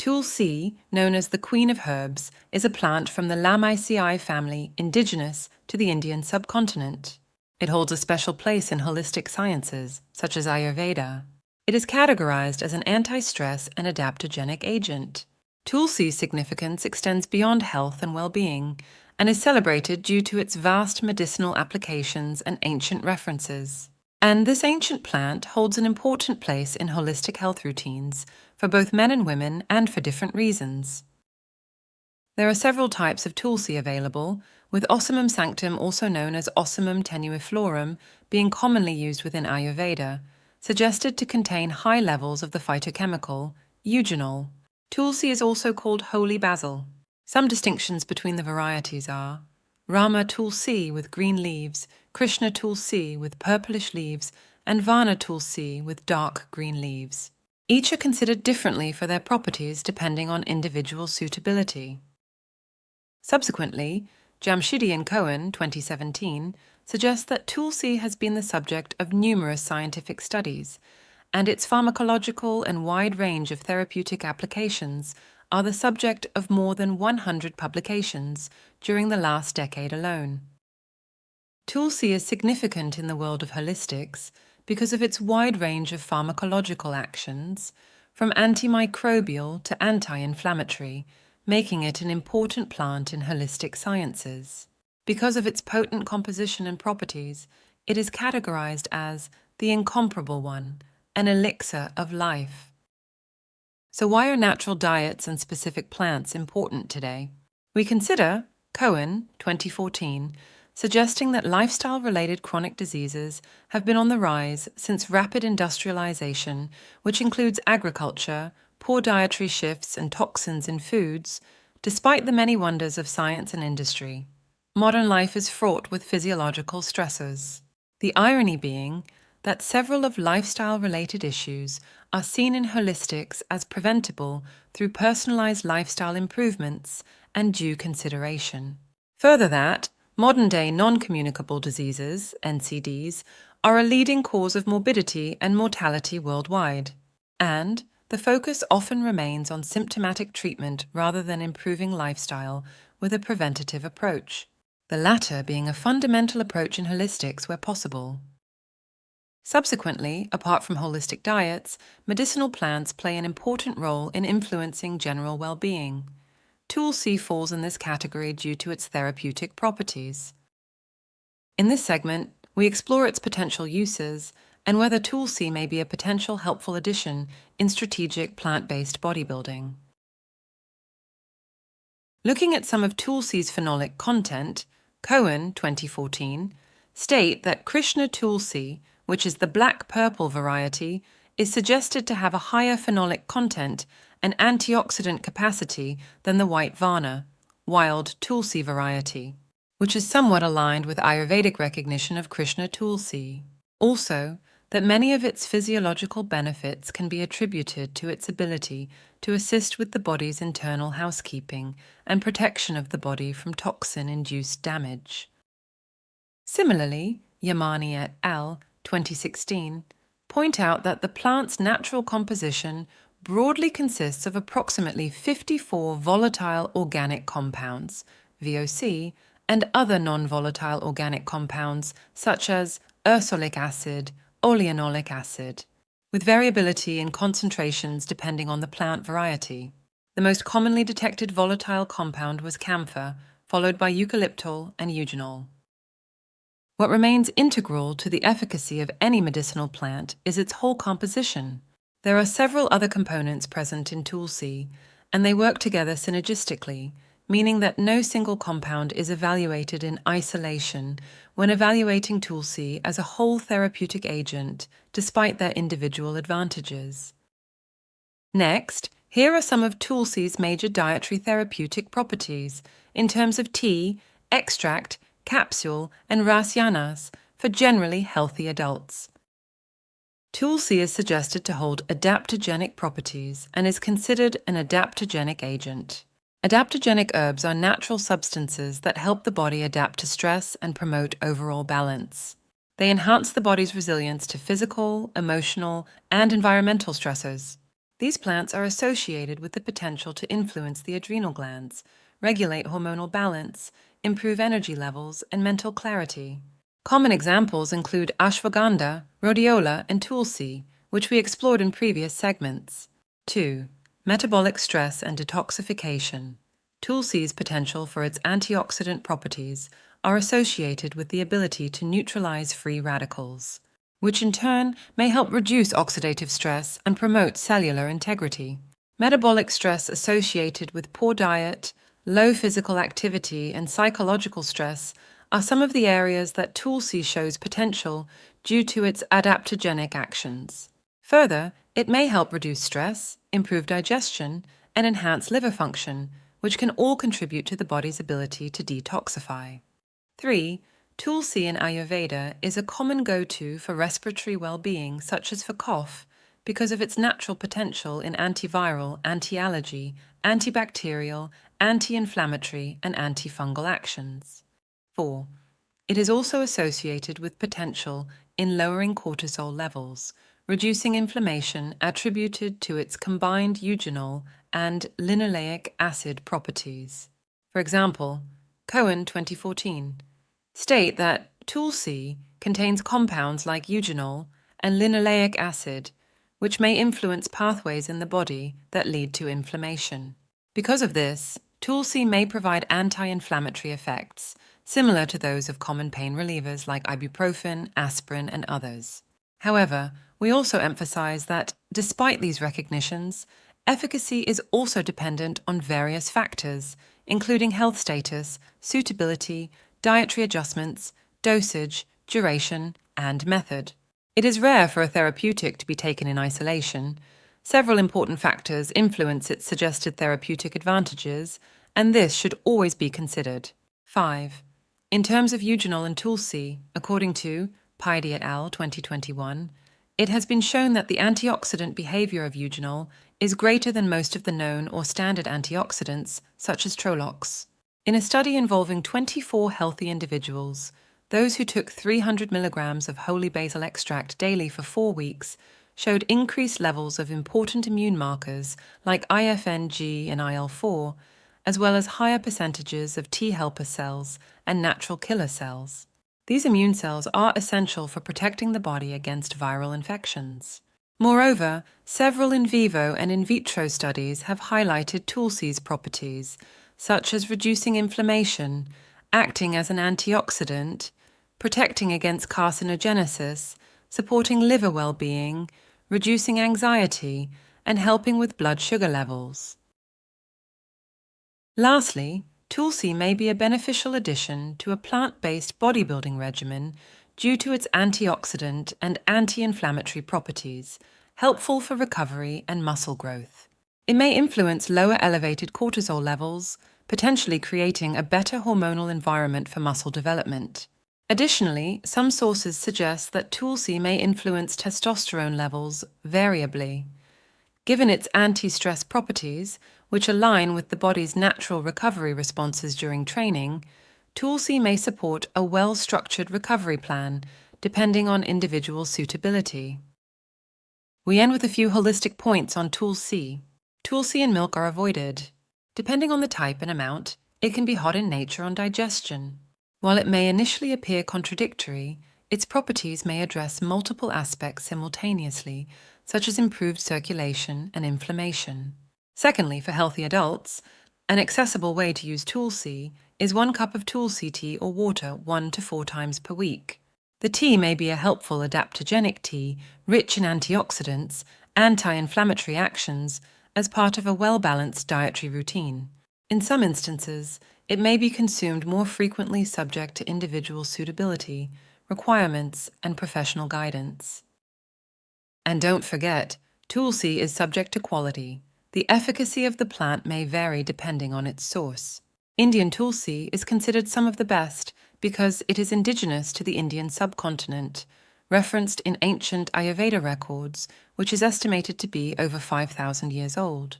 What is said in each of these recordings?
Tulsi, known as the Queen of Herbs, is a plant from the Lamiaceae family indigenous to the Indian subcontinent. It holds a special place in holistic sciences, such as Ayurveda. It is categorized as an anti-stress and adaptogenic agent. Tulsi's significance extends beyond health and well-being, and is celebrated due to its vast medicinal applications and ancient references. And this ancient plant holds an important place in holistic health routines for both men and women and for different reasons. There are several types of Tulsi available, with Ocimum Sanctum, also known as Ocimum tenuiflorum, being commonly used within Ayurveda, suggested to contain high levels of the phytochemical eugenol. Tulsi is also called Holy Basil. Some distinctions between the varieties are Rama Tulsi with green leaves, Krishna Tulsi with purplish leaves, and Vana Tulsi with dark green leaves. Each are considered differently for their properties depending on individual suitability. Subsequently, Jamshidi and Cohen, 2017, suggests that Tulsi has been the subject of numerous scientific studies, and its pharmacological and wide range of therapeutic applications are the subject of more than 100 publications during the last decade alone. Tulsi is significant in the world of holistics because of its wide range of pharmacological actions, from antimicrobial to anti-inflammatory, making it an important plant in holistic sciences. Because of its potent composition and properties, it is categorized as the incomparable one, an elixir of life. So why are natural diets and specific plants important today? We consider Cohen, 2014, suggesting that lifestyle-related chronic diseases have been on the rise since rapid industrialization, which includes agriculture, poor dietary shifts, and toxins in foods, despite the many wonders of science and industry. Modern life is fraught with physiological stressors. The irony being that several of lifestyle-related issues are seen in holistics as preventable through personalized lifestyle improvements and due consideration. Further that, modern-day non-communicable diseases, NCDs, are a leading cause of morbidity and mortality worldwide, and the focus often remains on symptomatic treatment rather than improving lifestyle with a preventative approach, the latter being a fundamental approach in holistics where possible. Subsequently, apart from holistic diets, medicinal plants play an important role in influencing general well-being. Tulsi falls in this category due to its therapeutic properties. In this segment, we explore its potential uses and whether Tulsi may be a potential helpful addition in strategic plant-based bodybuilding. Looking at some of Tulsi's phenolic content, Cohen, 2014, state that Krishna Tulsi, which is the black-purple variety, is suggested to have a higher phenolic content and antioxidant capacity than the white Vana, wild Tulsi variety, which is somewhat aligned with Ayurvedic recognition of Krishna Tulsi. Also, that many of its physiological benefits can be attributed to its ability to assist with the body's internal housekeeping and protection of the body from toxin-induced damage. Similarly, Yamani et al. 2016 point out that the plant's natural composition broadly consists of approximately 54 volatile organic compounds, VOC, and other non-volatile organic compounds such as ursolic acid, oleanolic acid, with variability in concentrations depending on the plant variety. The most commonly detected volatile compound was camphor, followed by eucalyptol and eugenol. What remains integral to the efficacy of any medicinal plant is its whole composition. There are several other components present in Tulsi, and they work together synergistically, meaning that no single compound is evaluated in isolation when evaluating Tulsi as a whole therapeutic agent, despite their individual advantages. Next, here are some of Tulsi's major dietary therapeutic properties in terms of tea, extract, capsule, and rasyanas for generally healthy adults. Tulsi is suggested to hold adaptogenic properties and is considered an adaptogenic agent. Adaptogenic herbs are natural substances that help the body adapt to stress and promote overall balance. They enhance the body's resilience to physical, emotional, and environmental stressors. These plants are associated with the potential to influence the adrenal glands, regulate hormonal balance, improve energy levels, and mental clarity. Common examples include ashwagandha, rhodiola, and Tulsi, which we explored in previous segments. 2. Metabolic stress and detoxification. Tulsi's potential for its antioxidant properties are associated with the ability to neutralize free radicals, which in turn may help reduce oxidative stress and promote cellular integrity. Metabolic stress associated with poor diet, low physical activity, and psychological stress are some of the areas that Tulsi shows potential due to its adaptogenic actions. Further, it may help reduce stress, improve digestion, and enhance liver function, which can all contribute to the body's ability to detoxify. 3. Tulsi in Ayurveda is a common go-to for respiratory well-being, such as for cough, because of its natural potential in antiviral, anti-allergy, antibacterial, anti-inflammatory, and antifungal actions. 4. It is also associated with potential in lowering cortisol levels, reducing inflammation attributed to its combined eugenol and linoleic acid properties. For example, Cohen 2014 state that Tulsi contains compounds like eugenol and linoleic acid, which may influence pathways in the body that lead to inflammation. Because of this, Tulsi may provide anti-inflammatory effects, similar to those of common pain relievers like ibuprofen, aspirin, and others. However, we also emphasize that, despite these recognitions, efficacy is also dependent on various factors, including health status, suitability, dietary adjustments, dosage, duration, and method. It is rare for a therapeutic to be taken in isolation. Several important factors influence its suggested therapeutic advantages, and this should always be considered. 5. In terms of eugenol and Tulsi, according to Paidi et al. 2021, it has been shown that the antioxidant behavior of eugenol is greater than most of the known or standard antioxidants, such as Trolox. In a study involving 24 healthy individuals, those who took 300 milligrams of Holy Basil extract daily for 4 weeks showed increased levels of important immune markers like IFN-G and IL-4, as well as higher percentages of T helper cells and natural killer cells. These immune cells are essential for protecting the body against viral infections. Moreover, several in vivo and in vitro studies have highlighted Tulsi's properties, such as reducing inflammation, acting as an antioxidant, protecting against carcinogenesis, supporting liver well-being, reducing anxiety, and helping with blood sugar levels. Lastly, Tulsi may be a beneficial addition to a plant-based bodybuilding regimen due to its antioxidant and anti-inflammatory properties, helpful for recovery and muscle growth. It may influence lower elevated cortisol levels, potentially creating a better hormonal environment for muscle development. Additionally, some sources suggest that Tulsi may influence testosterone levels variably. Given its anti-stress properties, which align with the body's natural recovery responses during training, Tulsi may support a well-structured recovery plan, depending on individual suitability. We end with a few holistic points on Tulsi. Tulsi and milk are avoided. Depending on the type and amount, it can be hot in nature on digestion. While it may initially appear contradictory, its properties may address multiple aspects simultaneously, such as improved circulation and inflammation. Secondly, for healthy adults, an accessible way to use Tulsi is 1 cup of Tulsi tea or water 1 to 4 times per week. The tea may be a helpful adaptogenic tea, rich in antioxidants, anti-inflammatory actions, as part of a well-balanced dietary routine. In some instances, it may be consumed more frequently subject to individual suitability, requirements, and professional guidance. And don't forget, Tulsi is subject to quality. The efficacy of the plant may vary depending on its source. Indian Tulsi is considered some of the best because it is indigenous to the Indian subcontinent, referenced in ancient Ayurveda records, which is estimated to be over 5,000 years old.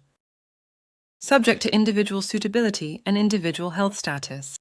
Subject to individual suitability and individual health status.